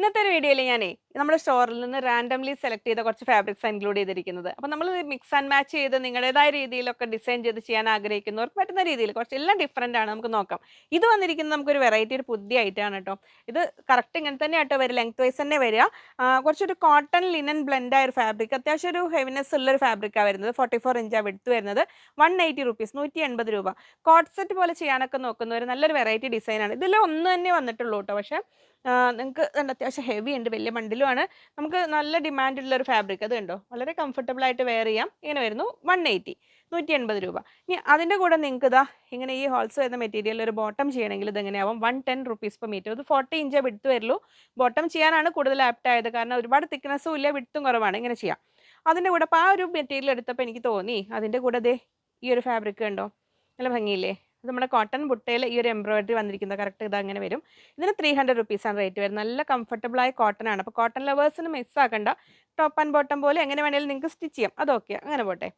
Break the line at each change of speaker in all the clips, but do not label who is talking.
ഇന്നത്തെ ഒരു വീഡിയോയിൽ ഞാനേ നമ്മുടെ സ്റ്റോറിൽ നിന്ന് റാൻഡംലി സെലക്ട് ചെയ്ത കുറച്ച് ഫാബ്രിക്സ് ഇൻക്ലൂഡ് ചെയ്തിരിക്കുന്നത്. അപ്പോൾ നമ്മൾ മിക്സ് ആൻഡ് മാച്ച് ചെയ്ത് നിങ്ങളുടേതായ രീതിയിലൊക്കെ ഡിസൈൻ ചെയ്ത് ചെയ്യാൻ ആഗ്രഹിക്കുന്നവർക്ക് പറ്റുന്ന രീതിയിൽ കുറച്ച് എല്ലാം ഡിഫറൻ്റ് ആണ്. നമുക്ക് നോക്കാം. ഇത് വന്നിരിക്കുന്നത് നമുക്കൊരു വെറൈറ്റി, ഒരു പുതിയ ഐറ്റമാണ് കേട്ടോ. ഇത് കറക്റ്റ് ഇങ്ങനെ തന്നെ ആട്ടോ വരിക, ലെങ്ത് വൈസ് തന്നെ വരിക. കുറച്ചൊരു കോട്ടൺ ലിനൻ ബ്ലെൻഡ് ആയ ഒരു ഫാബ്രിക്, അത്യാവശ്യം ഒരു ഹെവിനെസ് ഉള്ളൊരു ഫാബ്രിക്കാണ് വരുന്നത്. 44 ഇഞ്ചാണ് വിടുത്ത് വരുന്നത്. 180 റുപ്പീസ്, 180 രൂപ. കോട്ട് സെറ്റ് പോലെ ചെയ്യാനൊക്കെ നോക്കുന്നവർ നല്ലൊരു വെറൈറ്റി ഡിസൈനാണ്. ഇതിൽ ഒന്ന് തന്നെ വന്നിട്ടുള്ളൂ കേട്ടോ. പക്ഷേ നിങ്ങൾക്ക് അത്യാവശ്യം ഹെവി ഉണ്ട്, വലിയ ബണ്ടിലുമാണ്. നമുക്ക് നല്ല ഡിമാൻഡുള്ള ഒരു ഫാബ്രിക്. അത് കണ്ടോ, വളരെ കംഫർട്ടബിൾ ആയിട്ട് വെയർ ചെയ്യാം. ഇങ്ങനെ വരുന്നു 180, 180 രൂപ. ഇനി അതിൻ്റെ കൂടെ നിങ്ങൾക്ക് ഇതാ ഇങ്ങനെ ഈ ഹോൾസ് വരുന്ന മെറ്റീരിയൽ ഒരു ബോട്ടം ചെയ്യണമെങ്കിൽ ഇത് എങ്ങനെയാവും 110 റുപ്പീസ് പെർ മീറ്റർ. ഇത് 40 ഇഞ്ചേ വിടുത്ത് വരുള്ളൂ. ബോട്ടം ചെയ്യാനാണ് കൂടുതൽ ആപ്റ്റ് ആയത്, കാരണം ഒരുപാട് തിക്നെസ്സും ഇല്ല, വിടുത്തും കുറവാണ്. ഇങ്ങനെ ചെയ്യാം. അതിൻ്റെ കൂടെ അപ്പോൾ ആ ഒരു മെറ്റീരിയൽ എടുത്തപ്പോൾ എനിക്ക് തോന്നി അതിൻ്റെ കൂടെ ദേ ഈ ഒരു ഫാബ്രിക് കണ്ടോ, നല്ല ഭംഗിയില്ലേ. ഇത് നമ്മുടെ കോട്ടൺ ബുട്ടയിൽ ഈ ഒരു എംബ്രോയിഡറി വന്നിരിക്കുന്നത് കറക്റ്റ് ഇത് അങ്ങനെ വരും. ഇതിന് 300 റുപ്പീസാണ് റേറ്റ് വരുന്നത്. നല്ല കംഫർട്ടബിൾ ആയ കോട്ടൺ ആണ്. അപ്പോൾ കോട്ടൺ ലവേഴ്സിന് മിസ് ആക്കണ്ട. ടോപ്പ് ആൻഡ് ബോട്ടം പോലെ എങ്ങനെ വേണമെങ്കിലും നിങ്ങൾക്ക് സ്റ്റിച്ച് ചെയ്യാം. അതൊക്കെ അങ്ങനെ പോട്ടെ.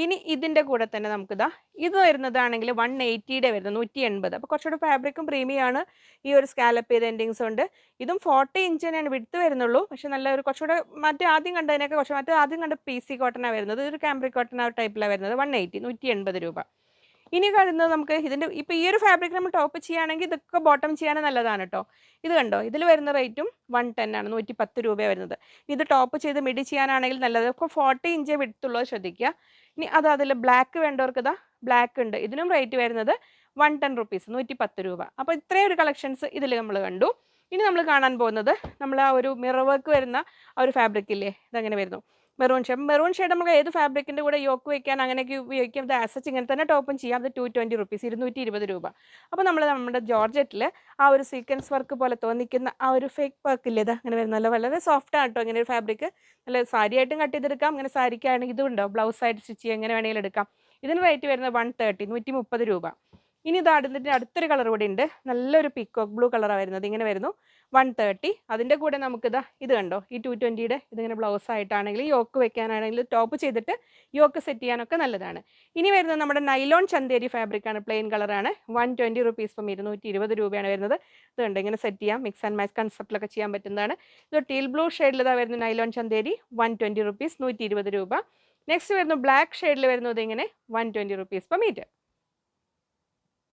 ഇനി ഇതിൻ്റെ കൂടെ തന്നെ നമുക്കിതാ ഇത് വരുന്നതാണെങ്കിൽ 180യുടെ വരുന്നത് 180. അപ്പോൾ കുറച്ചുകൂടെ ഫാബ്രിക്കും പ്രീമിയാണ്. ഈ ഒരു സ്കാലപ്പ് ചെയ്ത എൻഡിങ്സ് ഉണ്ട്. ഇതും 40 ഇഞ്ച് തന്നെയാണ് വിടുത്ത് വരുന്നുള്ളൂ. പക്ഷേ നല്ല ഒരു കുറച്ചുകൂടെ മറ്റേ ആദ്യം കണ്ടതിനൊക്കെ കുറച്ച് മറ്റേ ആദ്യം കണ്ട PC കോട്ടനാണ് വരുന്നത്. ഇതൊരു കാംബ്രിക് കോട്ടൺ ആ ടൈപ്പിലാണ് വരുന്നത്. 180, 180 രൂപ. ഇനി കാണുന്നത് നമുക്ക് ഇതിൻ്റെ ഇപ്പോൾ ഈ ഒരു ഫാബ്രിക് നമ്മൾ ടോപ്പ് ചെയ്യുകയാണെങ്കിൽ ഇതൊക്കെ ബോട്ടം ചെയ്യാനും നല്ലതാണ് കേട്ടോ. ഇത് കണ്ടോ, ഇതിൽ വരുന്ന റേറ്റും 110 ആണ്, 110 രൂപയാണ് വരുന്നത്. ഇത് ടോപ്പ് ചെയ്ത് മിഡി ചെയ്യാനാണെങ്കിൽ നല്ലത്. ഇപ്പോൾ 40 ഇഞ്ചേ വിടുത്തുള്ളത് ശ്രദ്ധിക്കുക. ഇനി അതിൽ ബ്ലാക്ക് വേണ്ടവർക്ക് ഇതാ ബ്ലാക്ക് ഉണ്ട്. ഇതിനും റേറ്റ് വരുന്നത് 110 റുപ്പീസ്, 110 രൂപ. അപ്പോൾ ഇത്രയും ഒരു കളക്ഷൻസ് ഇതിൽ നമ്മൾ കണ്ടു. ഇനി നമ്മൾ കാണാൻ പോകുന്നത് നമ്മൾ ആ ഒരു മിറർ വർക്ക് വരുന്ന ആ ഒരു ഫാബ്രിക് ഇല്ലേ, ഇതങ്ങനെ വരുന്നു. മെറൂൺ ഷെയ്ഡ് നമുക്ക് ഏത് ഫാബ്രിക്കിൻ്റെ കൂടെ യോക്ക് വയ്ക്കാൻ അങ്ങനെയൊക്കെ ഉപയോഗിക്കാം. ഇത് ആസച്ച് ഇങ്ങനെ തന്നെ ടോപ്പും ചെയ്യാം. അത് 220 റുപ്പീസ്, 220 രൂപ. അപ്പോൾ നമ്മുടെ ജോർജറ്റിൽ ആ ഒരു സീക്വൻസ് വർക്ക് പോലെ തോന്നിക്കുന്ന ആ ഒരു ഫേക്ക് വർക്ക് ഇല്ലേ, ഇത് അങ്ങനെ വരുന്നല്ലോ. വളരെ സോഫ്റ്റ് ആണ് കേട്ടോ ഇങ്ങനെ ഒരു ഫാബ്രിക്. നല്ല സാരി ആയിട്ടും കട്ട് ചെയ്തെടുക്കാം. ഇങ്ങനെ സാരിക്കാണെങ്കിൽ ഇതും ഉണ്ടാവും, ബ്ലൗസ് ആയിട്ട് സ്റ്റിച്ച് ചെയ്യാം, എങ്ങനെ വേണമെങ്കിലും എടുക്കാം. ഇതിന് റേറ്റ് വരുന്നത് 130, 130 രൂപ. ഇനി ഇത് അതിൻ്റെ അടുത്തൊരു കളർ കൂടി ഉണ്ട്. നല്ലൊരു പീക്കോക്ക് ബ്ലൂ കളറാണ് വരുന്നത്. ഇങ്ങനെ വരുന്നു 130. അതിൻ്റെ കൂടെ നമുക്കിതാ ഇത് കണ്ടോ, ഈ 220യുടെ ഇതിങ്ങനെ ബ്ലൗസ് ആയിട്ടാണെങ്കിൽ യോക്ക് വെക്കാനാണെങ്കിൽ ടോപ്പ് ചെയ്തിട്ട് യോക്ക് സെറ്റ് ചെയ്യാനൊക്കെ നല്ലതാണ്. ഇനി വരുന്നത് നമ്മുടെ നൈലോൺ ചന്തേരി ഫാബ്രിക്കാണ്, പ്ലെയിൻ കളറാണ്. 120 റുപ്പീസ് പെർ മീറ്റർ, 120 രൂപയാണ് വരുന്നത്. ഇത് കണ്ടോ, ഇങ്ങനെ സെറ്റ് ചെയ്യാം, മിക്സ് ആൻഡ് മാച്ച് കൺസെപ്റ്റിലൊക്കെ ചെയ്യാൻ പറ്റുന്നതാണ്. ഇത് ടീൽ ബ്ലൂ ഷെയ്ഡിൽ ഇതാ വരുന്നത് നൈലോൺ ചന്തേരി, 120 റുപ്പീസ്, 120 രൂപ. നെക്സ്റ്റ് വരുന്നു ബ്ലാക്ക് ഷെയ്ഡിൽ വരുന്നത് ഇങ്ങനെ 120 റുപ്പീസ് പെർ മീറ്റർ.